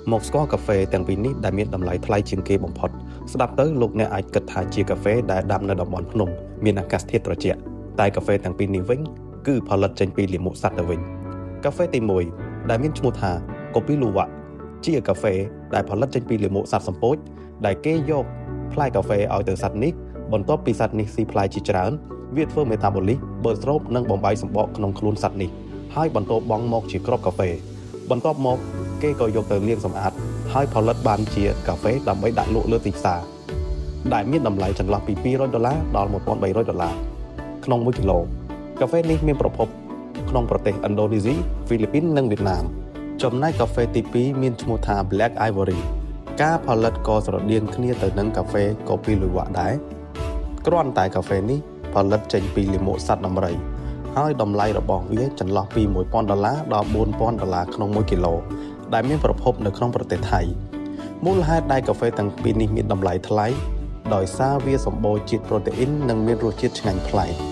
មកស្គាល់កាហ្វេទាំងពីរនេះដែលមានតម្លៃថ្លៃជាងគេបំផុតស្ដាប់ទៅលោកអ្នកអាចគិតថាជាកាហ្វេដែលដាំនៅតំបន់ភ្នំមានអាកាសធាតុត្រជាក់តែកាហ្វេទាំងពីរនេះវិញគឺផលិតចេញពីលាមកសត្វទៅវិញកាហ្វេទី1ដែលមានឈ្មោះថា Kopi Luwak ជាកាហ្វេដែលផលិតចេញពីលាមកសត្វសំពោចដែលគេយកផ្លែកាហ្វេឲ្យទៅសត្វនេះបន្ទាប់ពីសត្វនេះស៊ីផ្លែជាច្រើនវាធ្វើមេតាបូលីសបឺតស្រូបនិងបំបែកសម្បកក្នុងខ្លួនសត្វនេះហើយបន្តបង់មកជាគ្រាប់កាហ្វេបន្ទាប់មកគេក៏យកទៅលាងសម្អាតហើយផលិតបានជាកាហ្វេដើម្បីដាក់លក់លើទីផ្សារដែលមានតម្លៃចន្លោះពី$200ដល់$1,300ក្នុង1គីឡូកាហ្វេនេះមានប្រភពក្នុងប្រទេសឥណ្ឌូនេស៊ីហ្វីលីពីននិងវៀតណាមចំណែកកាហ្វេទី2មានឈ្មោះថា Black Ivory ការផលិតក៏ស្រដៀងគ្នាទៅនឹងកាហ្វេ Kopi Luwak ដែរគ្រាន់តែកាហ្វេនេះផលិតចេញពីលាមកសត្វដំរីហើយតម្លៃរបស់វាចន្លោះពី$1,000ដល់$4,000ក្នុង1គីឡូដែលមានប្រភពនៅក្នុងប្រទេសថៃមូលហេតុដែលកាហ្វេទាំងពីរនេះមានតម្លៃថ្លៃដោយសារវាសម្បូរជាតិប្រូតេអ៊ីននិងមានរសជាតិឆ្ងាញ់ប្លែក